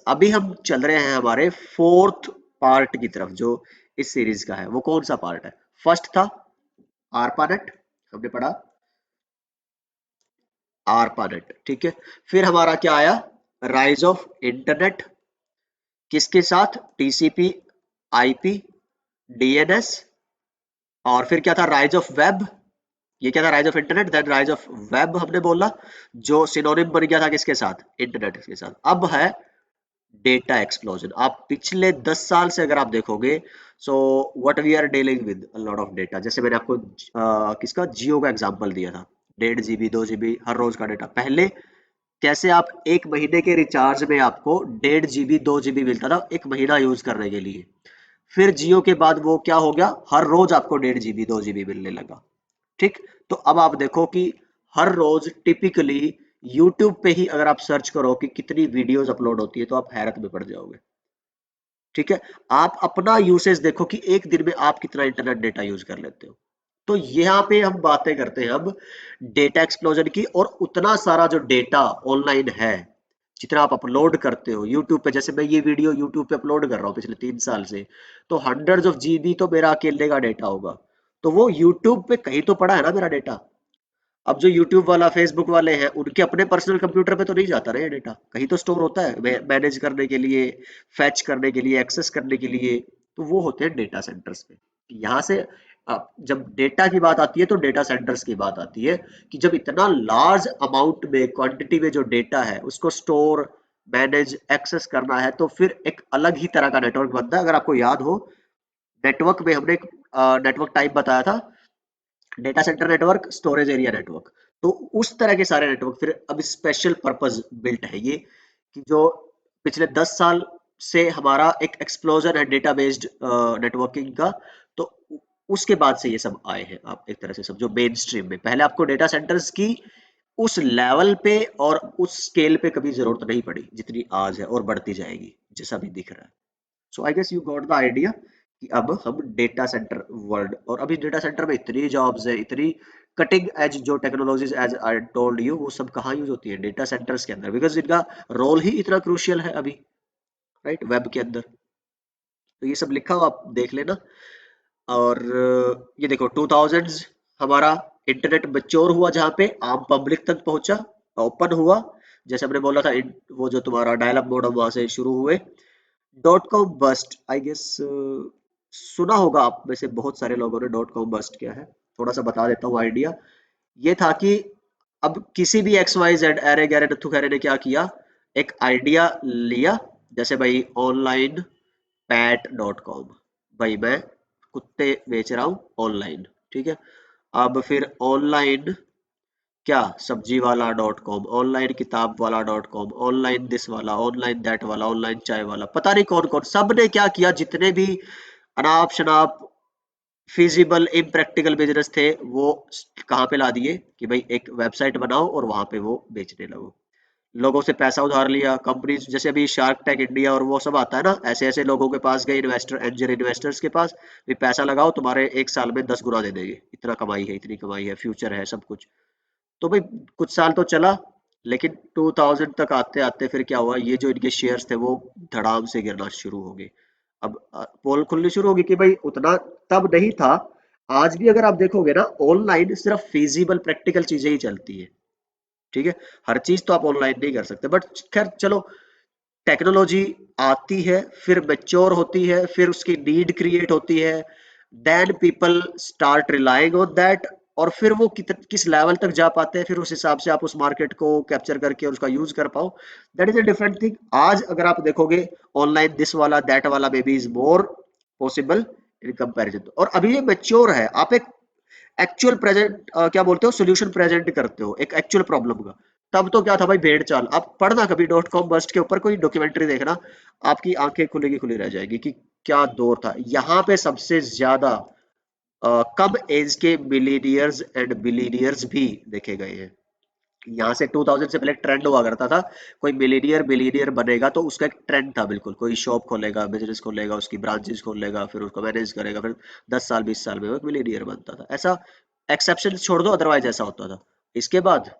अभी हम चल रहे हैं हमारे फोर्थ पार्ट की तरफ जो इस सीरीज का है। वो कौन सा पार्ट है? फर्स्ट था आरपानेट, हमने पढ़ा आरपानेट, ठीक है। फिर हमारा क्या आया? राइज ऑफ इंटरनेट, किसके साथ? TCP, IP, DNS. और फिर क्या था? Rise of web. ये क्या था? Rise of internet, then rise of web हमने बोला, जो सिनोनिम बन गया था किसके साथ? इंटरनेट के साथ। अब है डेटा एक्सप्लोजन। आप पिछले 10 साल से अगर आप देखोगे, so what we are dealing with a lot of data. जैसे मैंने आपको किसका जियो का एग्जांपल दिया था, 1.5 GB 2 GB हर रोज का डेटा। पहले कैसे आप एक महीने के रिचार्ज में आपको 1.5 GB 2 GB मिलता था एक महीना यूज करने के लिए। फिर जियो के बाद वो क्या हो गया? हर रोज आपको 1.5 GB 2 GB मिलने लगा, ठीक। तो अब आप देखो कि हर रोज टिपिकली यूट्यूब पे ही अगर आप सर्च करो कि कितनी वीडियोस अपलोड होती है तो आप हैरत में पड़ जाओगे, ठीक है। आप अपना यूसेज देखो कि एक दिन में आप कितना इंटरनेट डेटा यूज कर लेते हो। तो यहाँ पे हम बातें करते हैं अब डेटा एक्सप्लोजन की। और उतना सारा जो डेटा ऑनलाइन है, जितना आप अपलोड करते हो यूट्यूब पे, जैसे मैं ये वीडियो यूट्यूब पे अपलोड कर रहा हूँ पिछले 3 साल से, तो हंड्रेड्स ऑफ जीबी तो मेरा अकेले का डेटा होगा। तो वो यूट्यूब पे कहीं तो पड़ा है ना मेरा डेटा। अब जो यूट्यूब वाला फेसबुक वाले हैं उनके अपने पर्सनल कंप्यूटर पे तो नहीं जाता ना ये डेटा, कहीं तो स्टोर होता है मैनेज करने के लिए, फैच करने के लिए, एक्सेस करने के लिए। तो वो होते हैं डेटा सेंटर्स पे। यहाँ से जब डेटा की बात आती है तो डेटा सेंटर्स की बात आती है कि जब इतना लार्ज अमाउंट में क्वांटिटी में जो डेटा है उसको स्टोर, मैनेज, एक्सेस करना है, तो फिर एक अलग ही तरह का नेटवर्क बनता है। अगर आपको याद हो, नेटवर्क में हमने एक नेटवर्क टाइप बताया था, data centre network, storage area network. तो उस तरह के सारे नेटवर्क फिर अब स्पेशल पर्पस बिल्ट है ये, कि जो पिछले 10 साल से हमारा एक एक्सप्लोजन है डेटा बेस्ड नेटवर्किंग का। तो उसके बाद से ये सब आए हैं। आप एक तरह से समझो मेन स्ट्रीम में पहले आपको डेटा सेंटर्स की उस लेवल पे और उस स्केल पे कभी जरूरत नहीं पड़ी जितनी आज है, और बढ़ती जाएगी जैसा भी दिख रहा है। So I guess you got the idea कि अब हम डेटा सेंटर वर्ल्ड, और अभी डेटा सेंटर में इतनी जॉब्स है, इतनी कटिंग एज जो technologies as I told you, वो सब कहाँ यूज होती है? डेटा सेंटर्स के अंदर, बिकॉज इनका रोल ही इतना क्रूशियल है अभी, राइट, वेब के अंदर। तो ये सब लिखा हुआ आप देख लेना। और ये देखो 2000s हमारा इंटरनेट मैच्योर हुआ, जहाँ पे आम पब्लिक तक पहुंचा, ओपन हुआ। जैसे हमने बोला था, वो जो तुम्हारा डायल अप मॉडम वहां से शुरू हुए। Dot com bust, I guess सुना होगा आप में से बहुत सारे लोगों ने डॉट कॉम बस्ट क्या है। थोड़ा सा बता देता हूँ आइडिया। ये था कि अब किसी भी एक्स वाई जेड एरे गैरे नथु खैरे ने क्या किया, एक आइडिया लिया। जैसे भाई ऑनलाइन पैट डॉट कॉम, भाई मैं कुत्ते बेच रहा हूँ ऑनलाइन, ठीक है। अब फिर ऑनलाइन क्या, सब्जी वाला डॉट कॉम, ऑनलाइन किताब वाला डॉट कॉम, ऑनलाइन दिस वाला, ऑनलाइन दैट वाला, ऑनलाइन चाय वाला, पता नहीं कौन कौन। सब ने क्या किया, जितने भी अनाप शनाप फिजिबल इम्प्रैक्टिकल बिजनेस थे, वो कहाँ पे ला दिए कि भाई एक वेबसाइट बनाओ और वहां पे वो बेचने लगो। लोगों से पैसा उधार लिया कंपनीज, जैसे अभी शार्क टैंक इंडिया और वो सब आता है ना, ऐसे ऐसे लोगों के पास गए, इन्वेस्टर, एंजल इन्वेस्टर्स के पास, भी पैसा लगाओ तुम्हारे एक साल में 10 गुना दे देंगे, इतना कमाई है, इतनी कमाई है, फ्यूचर है, सब कुछ। तो भाई कुछ साल तो चला, लेकिन 2000 तक आते आते फिर क्या हुआ, ये जो इनके शेयर्स थे वो धड़ाम से गिरना शुरू हो गए। अब पोल खुलनी शुरू होगी कि भाई उतना तब नहीं था। आज भी अगर आप देखोगे ना, ऑनलाइन सिर्फ फिजिबल प्रैक्टिकल चीजें ही चलती है, ठीक है। हर चीज तो आप ऑनलाइन नहीं कर सकते, बट खैर चलो, टेक्नोलॉजी आती है, फिर मैच्योर होती है, फिर उसकी नीड क्रिएट होती है, then people start relying on that. और फिर वो किस लेवल तक जा पाते हैं, फिर उस हिसाब से आप उस मार्केट को कैप्चर करके और उसका यूज कर पाओ, that is a different thing. आज अगर आप देखोगे, ऑनलाइन दिस वाला दैट वाला may be is more possible in comparison. और अभी ये मैच्योर है, आप एक एक्चुअल प्रेजेंट क्या बोलते हो, सोल्यूशन प्रेजेंट करते हो एक एक्चुअल प्रॉब्लम का। तब तो क्या था भाई, भेड़ चाल। आप पढ़ना कभी डॉट कॉम बस्ट के ऊपर कोई डॉक्यूमेंट्री देखना, आपकी आंखें खुलेगी खुली रह जाएगी कि क्या दौर था। यहाँ पे सबसे ज्यादा कम एज के मिलीनियर्स एंड बिलीनियर्स भी देखे गए हैं। यहाँ से 2000 से पहले ट्रेंड हुआ करता था, कोई मिलीनियर बिलीनियर बनेगा तो उसका एक ट्रेंड था, बिल्कुल कोई शॉप खोलेगा, बिजनेस खोलेगा, उसकी ब्रांचेस खोलेगा, फिर उसको मैनेज करेगा, फिर 10 साल 20 साल में वो एक मिलीनियर बनता था। ऐसा एक्सेप्शन छोड़ दो, अदरवाइज ऐसा होता था। इसके बाद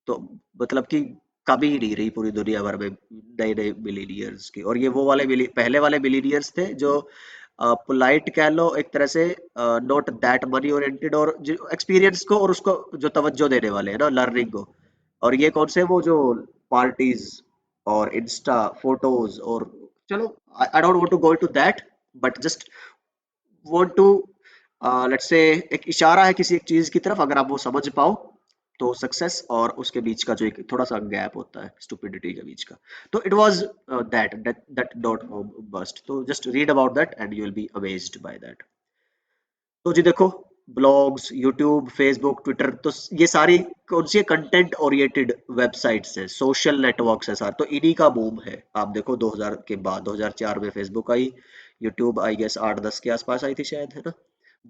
तो मतलब कि कमी ही नहीं रही पूरी दुनिया भर में नए नए मिलीनियर्स की। और ये वो वाले पहले वाले मिलीनियर्स थे जो पोलाइट कह लो एक तरह से, नॉट दैट मनी ओरिएंटेड, और जो एक्सपीरियंस को और उसको जो तवज्जो देने वाले हैं ना लर्निंग को। और ये कौन से वो जो पार्टीज और इंस्टा फोटोज और, चलो I don't want to go into that, but just want to let's say एक इशारा है किसी एक चीज की तरफ, अगर आप वो समझ पाओ तो सक्सेस और उसके बीच का जो एक थोड़ा सा गैप होता है स्टुपिडिटी के बीच का। तो it was that that dot com bust. तो just read about that and you will be amazed by that. तो जी देखो, ब्लॉग्स, यूट्यूब, फेसबुक, ट्विटर, तो ये सारी कौन सी कंटेंट ओरिएंटेड वेबसाइट्स हैं, सोशल नेटवर्क्स हैं सारे। तो इन्हीं का बूम है। आप देखो 2000 के बाद 2004 में फेसबुक आई, यूट्यूब आई गेस 8-10 के आसपास आई थी शायद, है ना।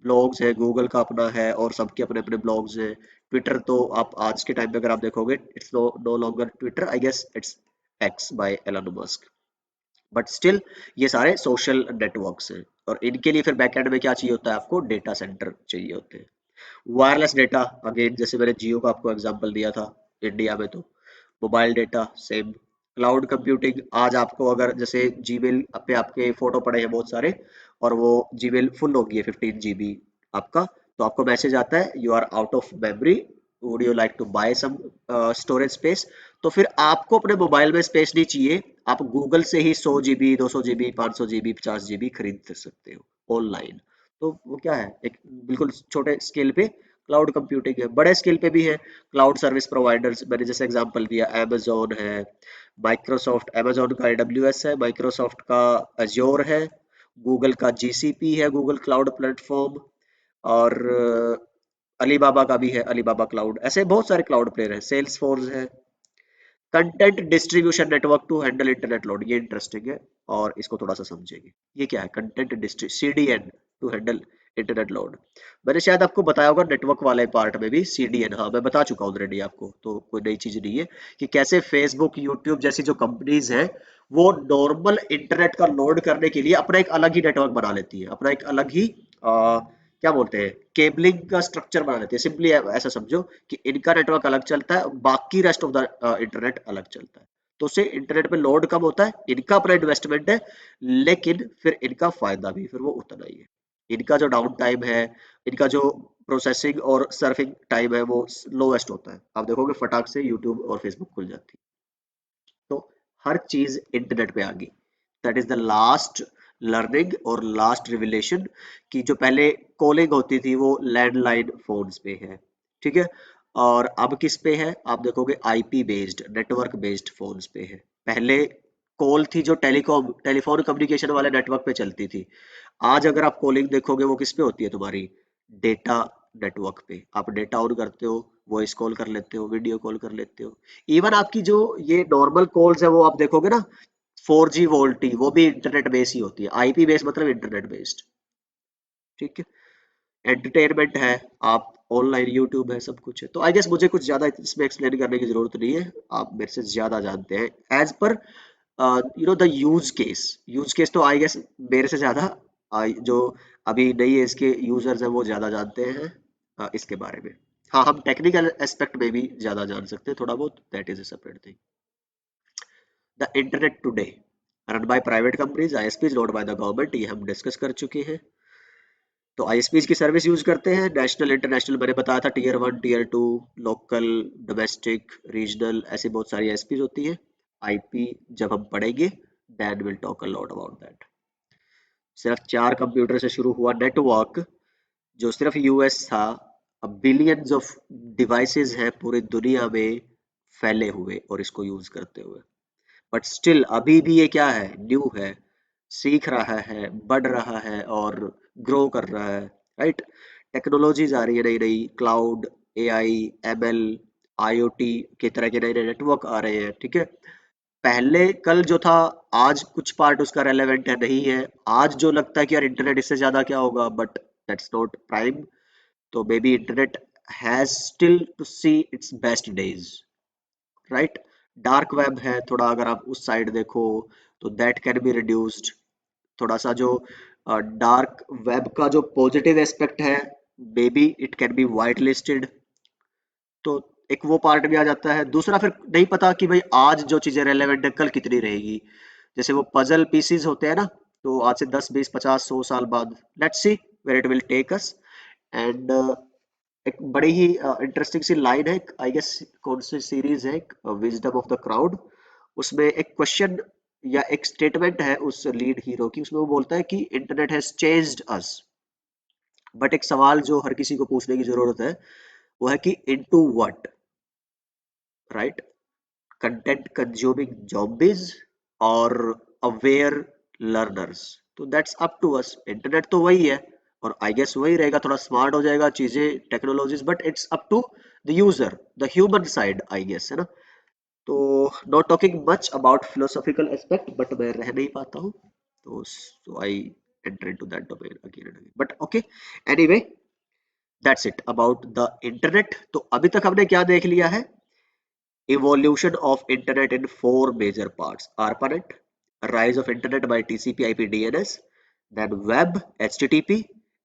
ब्लॉग्स है, गूगल का अपना है और सबके अपने अपने ब्लॉग्स हैं। ट्विटर तो आप आज के टाइम पे अगर आप देखोगे, it's no longer Twitter, I guess it's X by Elon Musk. But still ये सारे सोशल नेटवर्क्स हैं। और इनके लिए फिर बैकएंड में क्या चाहिए होता है, आपको डेटा सेंटर चाहिए होते हैं। वायरलेस डेटा, अगेन जैसे मैंने जियो का आपको एग्जांपल दिया था इंडिया में, तो mobile data same. Cloud computing, आज आपको अगर जैसे जीमेल पे आपके फोटो पड़े हैं बहुत सारे और वो जीमेल फुल हो गई है 15 GB आपका, तो आपको मैसेज आता है you are out of memory, would you like to buy some storage space. तो फिर आपको अपने मोबाइल में स्पेस नहीं चाहिए, आप गूगल से ही 100 GB 200 GB 500 GB 50 GB खरीद सकते हो ऑनलाइन। तो वो क्या है, एक बिल्कुल छोटे स्केल पे क्लाउड कंप्यूटिंग है। बड़े स्केल पे भी है क्लाउड सर्विस प्रोवाइडर्स, मैंने जैसे एग्जांपल दिया amazon है, माइक्रोसॉफ्ट, amazon का AWS है, माइक्रोसॉफ्ट का अज्योर है, गूगल का GCP है, गूगल क्लाउड प्लेटफॉर्म। और अलीबाबा का भी है, अलीबाबा क्लाउड। ऐसे बहुत सारे क्लाउड प्लेयर हैं, सेल्स फोर्स है। Content distribution network to handle internet load, ये इंटरेस्टिंग है और इसको थोड़ा सा समझेंगे। ये क्या है, content distri CDN to handle internet load. मैंने शायद आपको बताया होगा नेटवर्क वाले पार्ट में भी CDN, हाँ मैं बता चुका हूँ ऑलरेडी आपको, तो कोई नई चीज नहीं है कि कैसे फेसबुक यूट्यूब जैसी जो कंपनीज है वो नॉर्मल इंटरनेट का लोड करने के लिए अपना एक अलग ही नेटवर्क बना लेती है, अपना एक अलग ही क्या बोलते हैं, केबलिंग का स्ट्रक्चर बना लेती है। सिंपली ऐसा समझो कि इनका नेटवर्क अलग चलता है, बाकी रेस्ट ऑफ द इंटरनेट अलग चलता है। तो उससे इंटरनेट पे लोड कम होता है, इनका अपना इन्वेस्टमेंट है, लेकिन फिर इनका फायदा भी फिर वो उतना ही है। इनका जो डाउन टाइम है, इनका जो प्रोसेसिंग और सर्फिंग टाइम है वो लोवेस्ट होता है। आप देखोगे फटाक से यूट्यूब और फेसबुक खुल जाती है। तो हर चीज इंटरनेट पे आ गई। That is the last learning और लास्ट रिविलेशन, कि जो पहले कॉलिंग होती थी वो लैंडलाइन फोन्स पे है, ठीक है। और अब किस पे है, आप देखोगे IP based network based phones पे है। पहले कॉल थी जो टेलीकॉम टेलीफोन कम्युनिकेशन वाले नेटवर्क पे चलती थी। आज अगर आप कॉलिंग देखोगे वो किस पे होती है तुम्हारी, डेटा नेटवर्क पे। आप डेटा ऑन करते हो, वॉइस कॉल कर लेते हो, वीडियो कॉल कर लेते हो। इवन आपकी जो ये नॉर्मल कॉल्स है वो आप देखोगे ना, 4G वोल्टी, वो भी इंटरनेट बेस ही होती है। IP बेस मतलब इंटरनेट बेस्ड, ठीक है। एंटरटेनमेंट है, आप ऑनलाइन यूट्यूब है, सब कुछ है। तो आई गेस मुझे कुछ ज्यादा इसमें एक्सप्लेन करने की जरूरत नहीं है, आप मेरे से ज्यादा जानते हैं as per the use case तो आई गेस मेरे से ज्यादा जो अभी नई एज के यूजर्स हैं वो ज्यादा जानते हैं इसके बारे में। हाँ, हम टेक्निकल एस्पेक्ट में भी ज्यादा जान सकते हैं थोड़ा बहुत, that is a separate thing. The internet today run by private companies, ISPs, not by the government, ये हम डिस्कस कर चुके हैं। तो ISPs की सर्विस यूज करते हैं, नेशनल इंटरनेशनल मैंने बताया था, Tier 1 Tier 2, local, domestic, regional, ऐसी बहुत सारी ISPs होती है। IP जब हम पढ़ेंगे then will talk a lot about that. सिर्फ 4 कंप्यूटर से शुरू हुआ नेटवर्क जो सिर्फ US था, अब बिलियंस ऑफ डिवाइसेस हैं पूरी दुनिया में फैले हुए और इसको यूज करते हुए। बट स्टिल अभी भी ये क्या है, न्यू है, सीख रहा है, बढ़ रहा है और ग्रो कर रहा है, राइट। टेक्नोलॉजीज आ रही है नई नई, क्लाउड, AI, ML, IoT के तरह के नए नए नेटवर्क आ रहे हैं, ठीक है। पहले कल जो था, आज कुछ पार्ट उसका रेलेवेंट है नहीं है। आज जो लगता है कि यार इंटरनेट इससे ज्यादा क्या होगा, बट दैट्स नॉट प्राइम। तो maybe internet has still to see its best days, right. Dark web है थोड़ा, अगर आप उस साइड देखो तो दैट कैन बी रिड्यूस्ड। थोड़ा सा जो डार्क वेब का जो पॉजिटिव एस्पेक्ट है, may be it can be white listed. तो एक वो पार्ट भी आ जाता है। दूसरा फिर नहीं पता कि भाई आज जो चीजें रेलेवेंट है कल कितनी रहेगी। जैसे वो पजल पीसीज होते हैं ना, तो आज से 10 20 50 100 साल बाद let's see where it will take us. And एक बड़ी ही इंटरेस्टिंग सी लाइन है, आई गेस कौन सी सीरीज है, विजडम ऑफ द क्राउड। उसमें एक क्वेश्चन या एक स्टेटमेंट है उस लीड हीरो की, उसमें वो बोलता है कि internet has changed us. But एक सवाल जो हर किसी को पूछने की जरूरत है वो है कि into what, right? Content consuming zombies और अवेयर लर्नर्स। तो that's up to us. Internet तो वही है और आई गेस वही रहेगा, थोड़ा स्मार्ट हो जाएगा चीजें technologies, but it's up to the user, the human side I guess, है ना? तो not talking much about philosophical aspect, but मैं रह नहीं पाता हूँ, तो so I enter into that domain again and again, but okay. Anyway, that's it about the internet. तो अभी तक हमने क्या देख लिया है? Evolution of internet in four major parts: ARPANET, rise of internet by TCP/IP DNS, then web HTTP,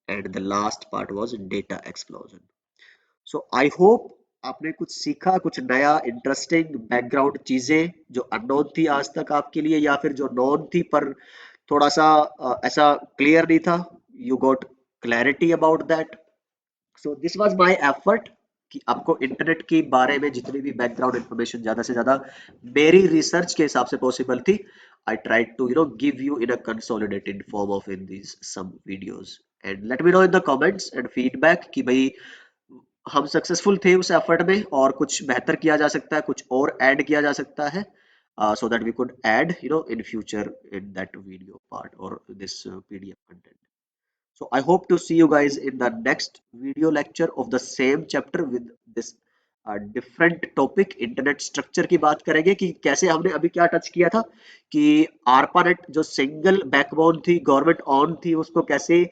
and the last part was data explosion. So I hope आपने कुछ सीखा, कुछ नया इंटरेस्टिंग बैकग्राउंड चीजें जो अननोन थी आज तक आपके लिए, या फिर जो नोन थी पर थोड़ा सा ऐसा क्लियर नहीं था। You got clarity about that. So this was my effort कि आपको इंटरनेट के बारे में जितनी भी बैकग्राउंड इंफॉर्मेशन ज्यादा से ज्यादा मेरी रिसर्च के हिसाब से पॉसिबल थी, I tried to give you in a consolidated form of in these some videos. And let me know in the comments and feedback कि भाई हम सक्सेसफुल थे उस एफर्ट में और कुछ बेहतर किया जा सकता है, कुछ और ऐड किया जा सकता है, so that we could add in future in that video part or this PDF content. So I hope to see you guys in the next video lecture of the same chapter with this different topic। Internet structure की बात करेंगे कि कैसे हमने अभी क्या touch किया था कि आरपानेट जो सिंगल बैकबोन थी, गवर्नमेंट ऑन थी, उसको कैसे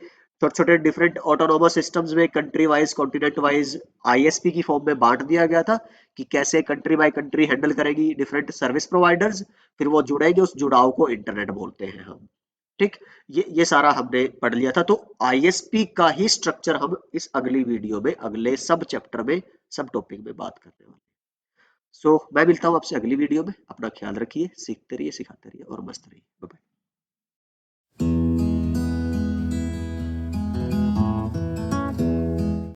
छोटे छोटे डिफरेंट ऑटोनोमस सिस्टम्स में country wise continent wise ISP की फॉर्म में बांट दिया गया था कि कैसे कंट्री बाय कंट्री हैंडल करेगी डिफरेंट सर्विस प्रोवाइडर्स, फिर वो जुड़ेंगे, उस जुड़ाव को इंटरनेट बोलते हैं हम। ठीक, ये सारा हमने पढ़ लिया था। तो आईएसपी का ही स्ट्रक्चर हम इस अगली वीडियो में, अगले सब चैप्टर में, सब टॉपिक में बात करने वाले हैं। सो मैं मिलता हूँ आपसे अगली वीडियो में। अपना ख्याल रखिए, सीखते रहिए, सिखाते रहिए और मस्त रहिए। Bye bye.